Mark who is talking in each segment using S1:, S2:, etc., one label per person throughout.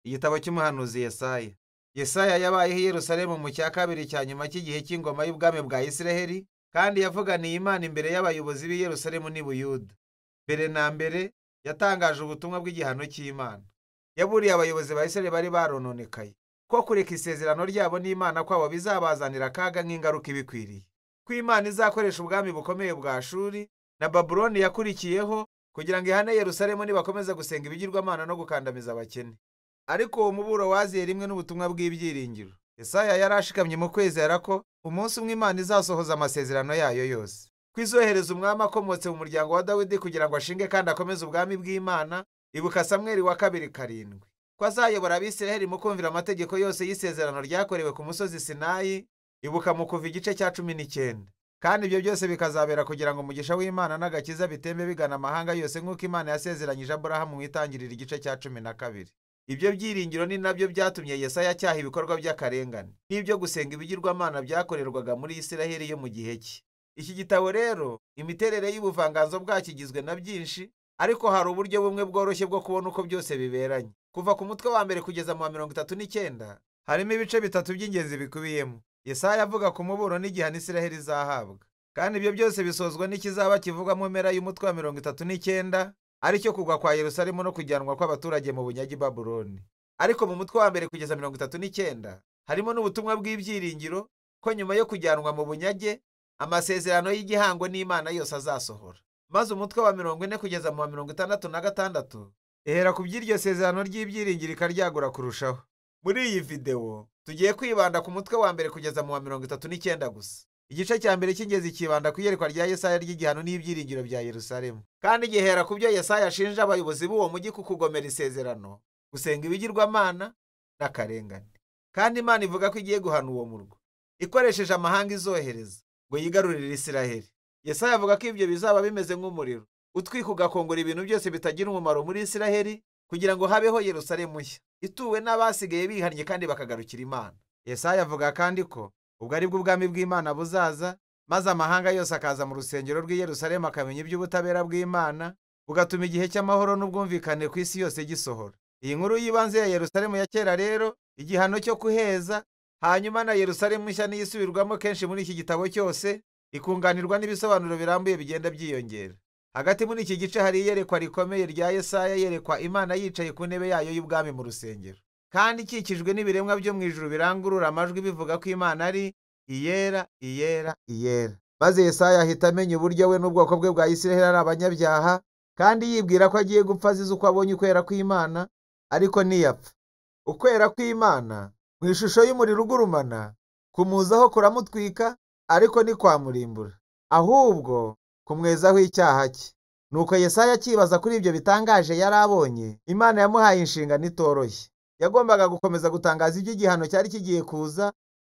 S1: Igitabo cy'umuhanuzi Yesaya. Yesaya yabayeho i Yerusalemu mu cya kabiri cya nyuma cy'igihe cy'ingoma y'ubwami bwa Isiraheli, kandi yavuganiye Imana imbere y'abayobozi b'i Yerusalemu n'i Buyuda. Mbere na mbere yatangaje ubutumwa bw'igihano cy'Imana. Yaburiye abayobozi ba Isiraheli bari barononekaye ko kureka isezerano ryabo n'Imana kwabo bizabazanira akaga nk'ingaruka ibikwiriye, ko Imana izakoresha ubwami bukomeye bwa Ashuri na Babuloni yakurikiyeho kugira ngo ihane Yerusalemu nibakomeza gusenga ibigirwamana no gukandamiza abakene. Ariko uwo muburo waziye rimwe n'ubutumwa bw'ibyiringiro. Yesaya yari ashikamye mu kwizera ko umunsi umwe Imana izasohoza amasezerano yayo yose, ko izohereza umwami akomotse mu muryango wa Dawidi kugira ngo ashinge kandi akomeze ubwami bw'Imana. Ibuka Samweli wa 2:7, ko azayobora Abisiraheli mu kumvira amategeko yose y'isezerano ryakorewe ku musozi Sinayi. Ibuka mu Kuva igice cya 19. Kandi ibyo byose bikazabera kugira ngo umugisha w'Imana n'agakiza bitembe bigana amahanga yose nk'uko Imana yasezeranyije Aburahamu mu Itangiriro igice cya 12. Ibyo byiringiro ni nabyo byatumye Yesaya acyaha ibikorwa by'akarengane n'ibyo gusenga ibigirwamana byakorerwaga muri Isiraheli yo mu gihe cye. Iki gitabo rero, imiterere y'ubuvanganzo bwacyo igizwe na byinshi, ariko hari uburyo bumwe bworoshye bwo kubona uko byose biberanye. Kuva ku mutwe wa mbere kugeza mu wa 39 harimo ibice bitatu by'ingenzi bikubiyemo. Yesaya avuga ku muburo n'igihano Isiraheli izahabwa, kandi ibyo byose bisozwa n'ikizaba kivugwa mu mpera y'umutwe wa 39, aricyo kugwa kwa Yerusalemu no kujyanwa kw'abaturage mu bunyage i Babuloni. Ariko mu mutwe wa mbere kugeza 39 harimo n'ubutumwa bw'ibyiringiro ko nyuma yo kujyanwa mu bunyage amasezerano y'igihango n'Imana yose azasohora. Maze umutwe wa 40 kugeza mu wa 66 ehera ku by'iryo sezerano ry'ibyiringiro ikaryagura kurushaho. Muri iyi video tugiye kwibanda ku mutwe wa mbere kugeza mu wa 39 gusa. Igice cya mbere cy'ingenzi kibanda ku iyerekwa rya Yesaya ry'igihano n'ibyiringiro bya Yerusalemu, kandi gihera ku byo Yesaya ashinja abayobozi b'uwo mujyi ku kugomera isezerano, gusenga ibigirwamana n'akarengane. Kandi Imana ivuga ko igiye guhana uwo murwa ikoresheje amahanga izohereza ngo yigarurire Isiraheli. Yesaya avuga ko ibyo bizaba bimeze nk'umuriro utwika ugakongora ibintu byose bitagira umumaro muri Isiraheli, kugira ngo habeho Yerusalemu nshya ituwe n'abasigaye bihannye kandi bakagarukira Imana. Yesaya avuga kandi ko ubwo ari bwo ubwami bw'Imana buzaza, maze amahanga yose akaza mu rusengero rw'i Yerusalemu akamenya iby'ubutabera bw'Imana, bugatuma igihe cy'amahoro n'ubwumvikane ku isi yose gisohora. Iyi nkuru y'ibanze ya Yerusalemu ya kera rero, igihano cyo kuheza, hanyuma na Yerusalemu nshya n'iyisubirwamo kenshi muri iki gitabo cyose, ikunganirwa n'ibisobanuro birambuye bigenda byiyongera. Hagati muri iki gice hari iyerekwa rikomeye rya Yesaya yerekwa Imana yicaye ku ntebe yayo y'ubwami mu rusengero, kandi ikikijwe n'ibiremwa byo mu ijuru birangurura amajwi bivuga ko Imana ari iyera, iyera, iyera. Maze Yesaya ahita amenya uburyo we n'ubwoko bwe bwa Isiraheli ari abanyabyaha, kandi yibwira ko agiye gupfa azize uko abonye ukwera kw'Imana, ariko ntiyapfa. Ukwera kw'Imana mu ishusho y'umuriro ugurumana kumuzaho kuramutwika, ariko ntikwamurimbura, ahubwo kumwezaho icyaha cye. Nuko Yesaya akibaza kuri ibyo bitangaje yari abonye, Imana yamuhaye inshingano itoroshye. Yagombaga gukomeza gutangaza iby'igihano cyari kigiye kuza,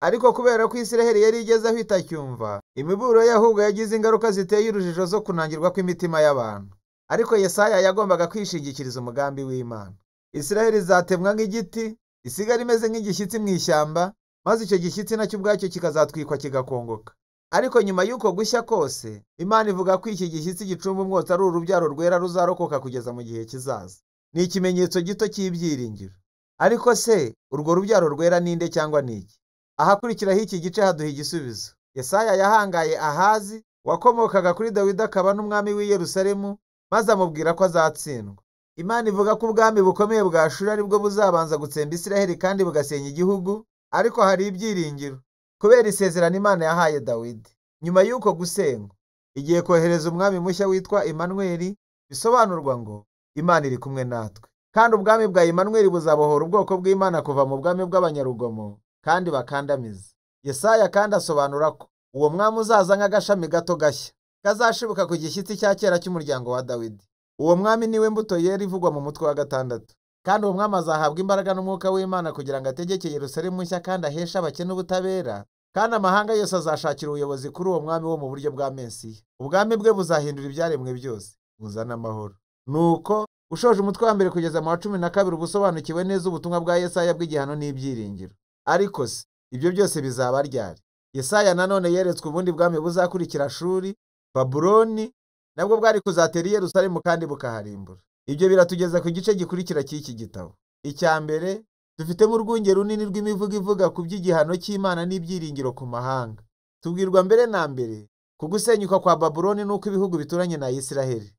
S1: ariko kubera ko Isiraheli yari igezeho itacyumva, imiburo ye ahubwo yagize ingaruka ziteye urujijo zo kunangirwa kw'imitima y'abantu. Ariko Yesaya yagombaga kwishingikiriza umugambi w'Imana. Isiraheli izatemwa nk'igiti, isigara imeze nk'igishyitsi mu ishyamba, maze icyo gishyitsi nacyo ubwacyo kikazatwikwa kigakongoka. Ariko nyuma y'uko gushya kose, Imana ivuga ko iki gishyitsi gicumba umwotsi ari urubyaro rwera ruzarokoka kugeza mu gihe kizaza. Ni ikimenyetso gito cy'ibyiringiro. Ariko se urwo rubyaro rwera ninde cyangwa niki? Ahakurikiraho iki gice haduha igisubizo. Yesaya yahangaye Ahazi wakomokaga kuri Dawidi akaba n'umwami w'i Yerusalemu, maze amubwira ko azatsindwa. Imana ivuga ko ubwami bukomeye bwa Ashuri ari bwo buzabanza gutsemba Isiraheli kandi bugasenya igihugu, ariko hari ibyiringiro kubera isezerano Imana yahaye Dawidi. Nyuma y'uko gusengwa, igiye kohereza umwami mushya witwa Imanueli, bisobanurwa ngo Imana iri kumwe natwe. Kandi ubwami bwa Imanueli buzabohora ubwoko bw'Imana kuva mu bwami bw'abanyarugomo kandi bakandamiza. Yesaya kandi asobanura ko uwo mwami uzaza nk'agashami gato gashya kazashibuka ku gishyitsi cya kera cy'umuryango wa Dawidi. Uwo mwami niwe mbuto yera ivugwa mu mutwe wa 6. Kandi uwo mwami azahabwa imbaraga n'umwuka w'Imana kugira ngo ategeke Yerusalemu nshya kandi aheshe abakene ubutabera, kandi amahanga yose azashakira ubuyobozi kuri uwo mwami wo mu buryo bwa Mesiya. Ubwami bwe buzahindura ibyaremwe byose, buzana amahoro. Nuko ushoje umutwe wa mbere kugeza mu wa 12 ubusobanukiwe neza ubutumwa bwa Yesaya bw'igihano n'ibyiringiro. Ariko se ibyo byose bizaba ryari? Yesaya nanone yeretswe ubundi bwami buzakurikira Ashuri, Babuloni, nabwo bwari kuzatera i Yerusalemu kandi bukaharimbura. Ibyo biratugeza ku gice gikurikira cy'iki gitabo. Icya mbere, dufitemo urwunge runini rw'imivugo ivuga ku by'igihano cy'Imana n'ibyiringiro ku mahanga. Tubwirwa mbere na mbere ku gusenyuka kwa Babuloni n'uko ibihugu bituranye na Isiraheli.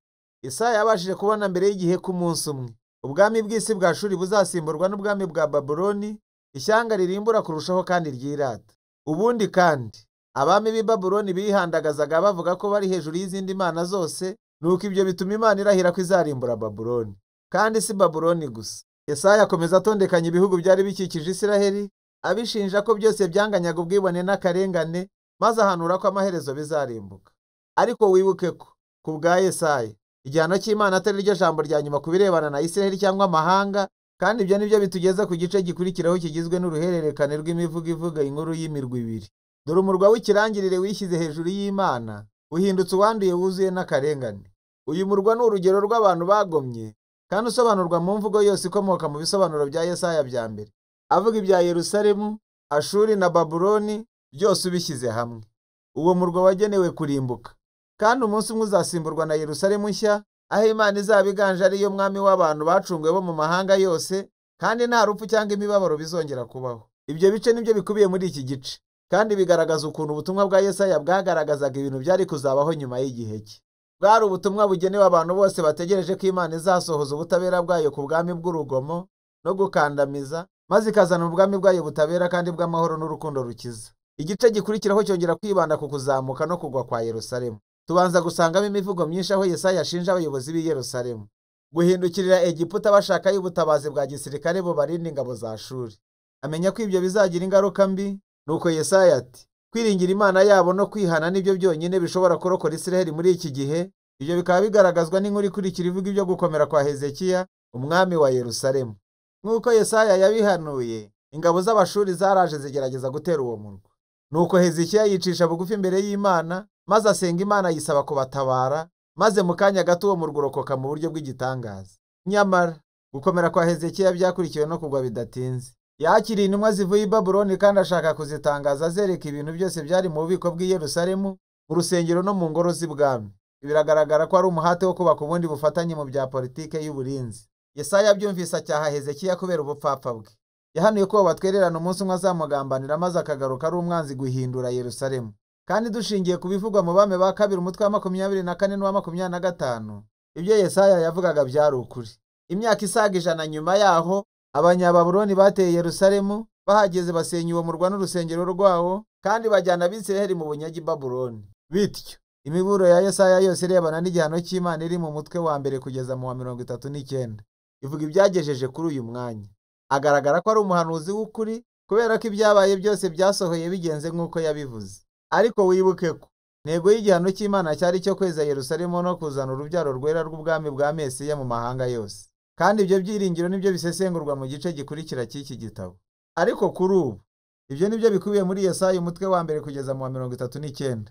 S1: Yesaya yabashije kubona mbere y'igihe k'umunsi umwe ubwami bw'isi bwa Ashuri buzasimburwa n'ubwami bwa Babuloni, ishyanga ririmbura kurushaho kandi ryirata. Ubundi kandi abami b'i Babuloni bihandagazaga bavuga ko bari hejuru y'izindi mana zose, nuko ibyo bituma Imana irahira ko izarimbura Babuloni. Kandi si Babuloni gusa. Yesaya akomeza atondekanya ibihugu byari bikikije Isiraheli, abishinja ko byose byanganyaga ubwibone n'akarengane, maze ahanura ko amaherezo bizarimbuka. Ariko wibuke ko ku bwa Yesaya igihano cy'Imana atari ryo jambo rya nyuma ku birebana na Isiraheli cyangwa amahanga, kandi ibyo nibyo bitugeza ku gice gikurikiraho kigizwe n'uruhererekane rw'imivugo ivuga inkuru y'imirwa ibiri. Dore umurwa w'ikirangirire wishyize hejuru y'Imana, uhindutse uwanduye wuzuye n'akarengane. Uyu murwa ni urugero rw'abantu bagomye, kandi usobanurwa mu mvugo yose ikomoka mu bisobanuro bya Yesaya bya mbere, avuga ibya Yerusalemu, Ashuri na Babuloni byose ubishyize hamwe. Uwo murwa wagenewe kurimbuka, kandi umunsi umwe uzasimburwa na Yerusalemu nshya, aho Imana izaba iganje ari yo mwami w'abantu bacunguwe bo mu mahanga yose, kandi nta rupfu cyangwa imibabaro bizongera kubaho. Ibyo bice nibyo bikubiye muri iki gice, kandi bigaragaza ukuntu ubutumwa bwa Yesaya bwagaragazaga ibintu byari kuzabaho nyuma y'igihe cye. Bwari ubutumwa bugenewe abantu bose bategereje ko Imana izasohoza ubutabera bwayo ku bwami bw'urugomo no gukandamiza, maze ikazana ubwami bwayo butabera kandi bw'amahoro n'urukundo rukiza. Igice gikurikiraho cyongera kwibanda ku kuzamuka no kugwa kwa Yerusalemu. Tubanza gusangamo imivugo myinshi aho Yesaya ashinja abayobozi b'i Yerusalemu guhindukirira Egiputa bashakayo ubutabazi bwa gisirikare bubarinda ingabo za Ashuri. Amenya ko ibyo bizagira ingaruka mbi, nuko Yesaya ati, kwiringira Imana yabo no kwihana nibyo byonyine bishobora kurokora Isiraheli muri iki gihe. Ibyo bikaba bigaragazwa n'inkuru ikurikira ivuga ibyo gukomera kwa Hezekiya, umwami wa Yerusalemu. Nk'uko Yesaya yabihanuye, ingabo z'Abashuri zaraje zigerageza gutera uwo murwa. Nuko Hezekiya yicisha bugufi imbere y'Imana, maze asenga Imana yisaba kubatabara, maze mu kanya gato uwo murwa urokoka mu buryo bw'igitangaza. Nyamara gukomera kwa Hezekiya byakurikiwe no kugwa bidatinze. Yakiriye intumwa zivuye i Babuloni kandi ashaka kuzitangaza zereka ibintu byose byari mu bubiko bw'i Yerusalemu, mu rusengero no mu ngoro z'ibwami. Biragaragara ko ari umuhate wo kubaka ubundi bufatanye mu bya politike y'uburinzi. Yesaya abyumvise acyaha Hezekiya kubera ubupfapfa bwe. Yahanuye ko batwererana umunsi umwe azamugambanira maze akagaruka ari umwanzi guhindura Yerusalemu. Kandi dushingiye ku bivugwa mu Bami ba kabiri umutwe wa 24 n'uwa 25, ibyo Yesaya yavugaga byari ukuri. Imyaka isaga 100 nyuma yaho, Abanyababuloni bateye Yerusalemu, bahageze basenya uwo murwa n'urusengero rwawo, kandi bajyana Abisiraheli mu bunyage i Babuloni. Bityo imiburo ya Yesaya yose irebana n'igihano cy'Imana iri mu mutwe wa mbere kugeza mu wa 39 ivuga ibyagejeje kuri uyu mwanya. Agaragara ko ari umuhanuzi w'ukuri kubera ko ibyabaye byose byasohoye bigenze nk'uko yabivuze. Ariko wibuke ko ntego y'igihano cy'Imana cyari cyo kweza Yerusalemu no kuzana urubyaro rwera rw'ubwami bwa Mesiya mu mahanga yose. Kandi ibyo byiringiro nibyo bisesengurwa mu gice gikurikira cy'iki gitabo. Ariko kuri ubu ibyo nibyo bikubiye muri Yesaya umutwe wa mbere kugeza mu wa 39.